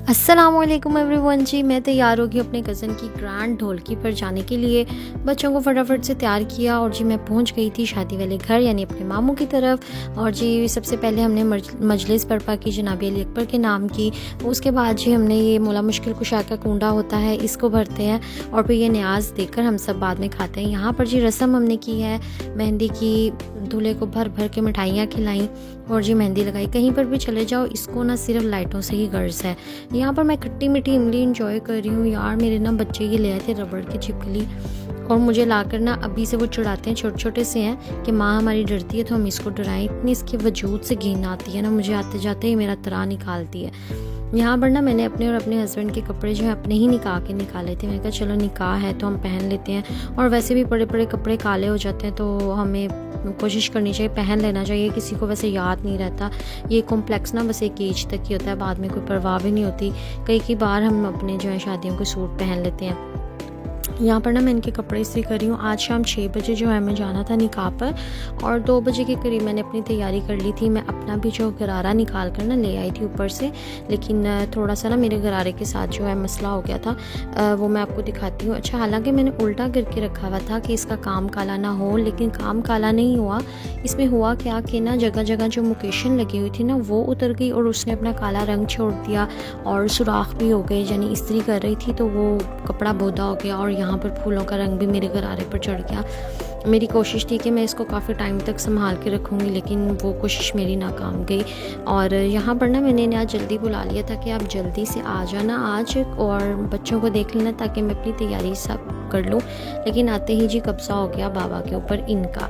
अस्सलामुअलैकुम एवरीवन जी, मैं तैयार होगी अपने कज़न की ग्रैंड ढोलकी पर जाने के लिए। बच्चों को फटाफट से तैयार किया और जी मैं पहुंच गई थी शादी वाले घर यानी अपने मामू की तरफ। और जी सबसे पहले हमने मजलिस बर्पा की जनाब अली अकबर के नाम की। उसके बाद जी हमने ये मौला मुश्किल कुशा का कुंडा होता है इसको भरते हैं और फिर ये न्याज देकर हम सब बाद में खाते हैं। यहाँ पर जी रस्म हमने की है मेहंदी की, दूल्हे को भर भर के मिठाइयाँ खिलाई और जी मेहंदी लगाई। कहीं पर भी चले जाओ इसको ना सिर्फ लाइटों से ही गर्ज है। यहाँ पर मैं खट्टी मीठी इमली इंजॉय कर रही हूँ। यार मेरे ना बच्चे ये ले आए थे रबड़ की छिपकली और मुझे लाकर ना अभी से वो चढ़ाते हैं, छोटे छोटे से हैं कि माँ हमारी डरती है तो हम इसको डराएं। इतनी इसके वजूद से घिन आती है ना, मुझे आते जाते ही मेरा तरा निकालती है। यहाँ पर ना मैंने अपने और अपने हस्बैंड के कपड़े जो है अपने ही निकाह के निकाले थे। मैंने कहा चलो निकाह है तो हम पहन लेते हैं, और वैसे भी बड़े बड़े कपड़े काले हो जाते हैं तो हमें कोशिश करनी चाहिए पहन लेना चाहिए। किसी को वैसे याद नहीं रहता, ये कॉम्प्लेक्स ना बस एक एज तक ही होता है, बाद में कोई परवाह भी नहीं होती। कई बार हम अपने जो है शादियों के सूट पहन लेते हैं। यहाँ पर ना मैं इनके कपड़े इस्त्री कर रही हूँ। आज शाम 6 बजे जो है मैं जाना था निकाह पर और 2 बजे के करीब मैंने अपनी तैयारी कर ली थी। मैं अपना भी जो गरारा निकाल कर ना ले आई थी ऊपर से, लेकिन थोड़ा सा ना मेरे गरारे के साथ जो है मसला हो गया था, वो मैं आपको दिखाती हूँ। अच्छा, हालांकि मैंने उल्टा करके रखा हुआ था कि इसका काम काला ना हो, लेकिन काम काला नहीं हुआ। इसमें हुआ क्या कि ना जगह जगह जो मुकेशन लगी हुई थी ना वो उतर गई और उसने अपना काला रंग छोड़ दिया और सुराख भी हो गए। यानी इस्त्री कर रही थी तो वो कपड़ा बोदा हो गया और यहाँ पर फूलों का रंग भी मेरे गरारे पर चढ़ गया। मेरी कोशिश थी कि मैं इसको काफ़ी टाइम तक संभाल के रखूँगी, लेकिन वो कोशिश मेरी नाकाम गई। और यहाँ पर ना मैंने इन्हें आज जल्दी बुला लिया था कि आप जल्दी से आ जाना आज और बच्चों को देख लेना ताकि मैं अपनी तैयारी सब कर लूँ। लेकिन आते ही जी कब्जा हो गया बाबा के ऊपर इनका।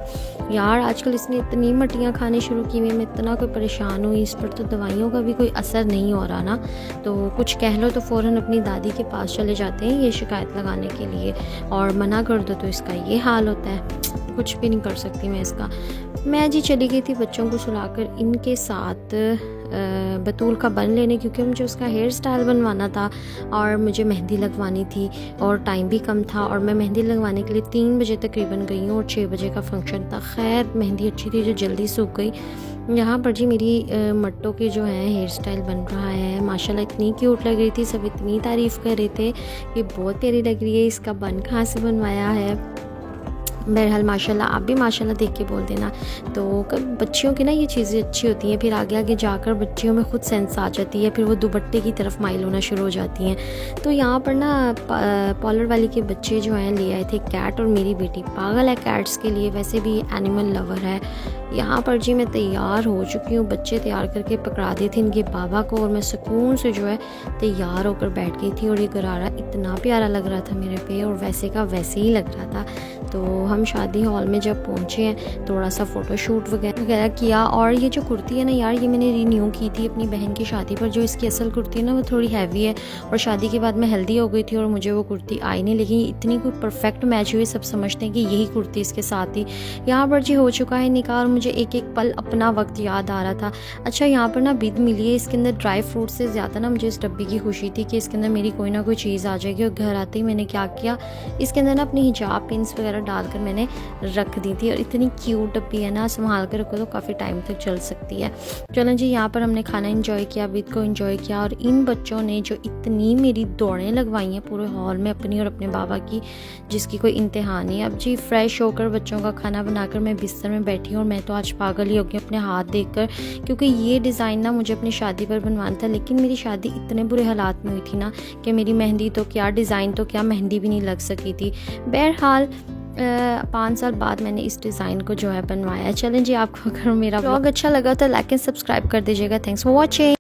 यार आजकल इसने इतनी मटियाँ खानी शुरू की हुई, मैं इतना कोई परेशान हुई। इस पर तो दवाइयों का भी कोई असर नहीं हो रहा ना, तो कुछ कह लो तो फ़ौरन अपनी दादी के पास चले जाते हैं ये शिकायत लगाने के लिए, और मना कर दो तो इसका ये हाल होता है। कुछ भी नहीं कर सकती मैं इसका। मैं जी चली गई थी बच्चों को सुलाकर इनके साथ बतूल का बन लेने, क्योंकि मुझे उसका हेयर स्टाइल बनवाना था और मुझे मेहंदी लगवानी थी और टाइम भी कम था। और मैं मेहंदी लगवाने के लिए 3 बजे तकरीबन गई हूँ और 6 बजे का फंक्शन था। खैर मेहंदी अच्छी थी जो जल्दी सूख गई। यहाँ पर जी मेरी मट्टों के जो है हेयर स्टाइल बन रहा है। माशाल्लाह इतनी क्यूट लग रही थी, सब इतनी तारीफ़ कर रहे थे कि बहुत प्यारी लग रही है, इसका बन कहाँ से बनवाया है। बहरहाल माशाल्लाह, आप भी माशाल्लाह देख के बोल देना। तो बच्चियों की ना ये चीज़ें अच्छी होती हैं, फिर आगे आगे जाकर बच्चियों में खुद सेंस आ जाती है, फिर वो दुपट्टे की तरफ माइल होना शुरू हो जाती हैं। तो यहाँ पर ना पार्लर वाली के बच्चे जो हैं ले आए थे कैट, और मेरी बेटी पागल है कैट्स के लिए, वैसे भी एनिमल लवर है। यहाँ पर जी मैं तैयार हो चुकी हूँ, बच्चे तैयार करके पकड़ा दिए थे इनके बाबा को और मैं सुकून से जो है तैयार होकर बैठ गई थी। और ये गरारा इतना प्यारा लग रहा था मेरे पे और वैसे का वैसे ही लग रहा था। तो हम शादी हॉल में जब पहुँचे हैं थोड़ा सा फ़ोटोशूट वगैरह किया। और ये जो कुर्ती है ना यार, ये मैंने रीन्यू की थी अपनी बहन की शादी पर। जो इसकी असल कुर्ती है ना वो थोड़ी हैवी है और शादी के बाद मैं हेल्दी हो गई थी और मुझे वो कुर्ती आई नहीं, लेकिन इतनी कोई परफेक्ट मैच हुई, सब समझते हैं कि यही कुर्ती इसके साथ थी। यहाँ पर जी हो चुका है निकाह और मुझे एक एक पल अपना वक्त याद आ रहा था। अच्छा, यहाँ पर ना बिद मिली है, इसके अंदर ड्राई फ्रूट से ज़्यादा ना मुझे इस डब्बे की खुशी थी कि इसके अंदर मेरी कोई ना कोई चीज़ आ जाएगी। और घर आते ही मैंने क्या किया, इसके अंदर ना अपनी हिजाब पिन्स वगैरह डालकर मैंने रख दी थी। और इतनी क्यूट डब्बी है ना, संभाल कर रखो तो काफ़ी टाइम तक चल सकती है। चलो जी, यहाँ पर हमने खाना एंजॉय किया, बिद को एंजॉय किया। और इन बच्चों ने जो इतनी मेरी दौड़ें लगवाई हैं पूरे हॉल में अपनी और अपने बाबा की, जिसकी कोई इंतहा नहीं। अब जी फ्रेश होकर बच्चों का खाना बनाकर मैं बिस्तर में बैठी हूँ और मैं तो आज पागल ही हो गई अपने हाथ देखकर, क्योंकि ये डिज़ाइन ना मुझे अपनी शादी पर बनवाना था, लेकिन मेरी शादी इतने बुरे हालात में हुई थी ना कि मेरी मेहंदी तो क्या, डिज़ाइन तो क्या, मेहंदी भी नहीं लग सकी थी। बहरहाल 5 साल बाद मैंने इस डिज़ाइन को जो है बनवाया। चलें जी, आपको अगर मेरा ब्लॉग अच्छा लगा तो लाइक एंड सब्सक्राइब कर दीजिएगा। Thanks for watching.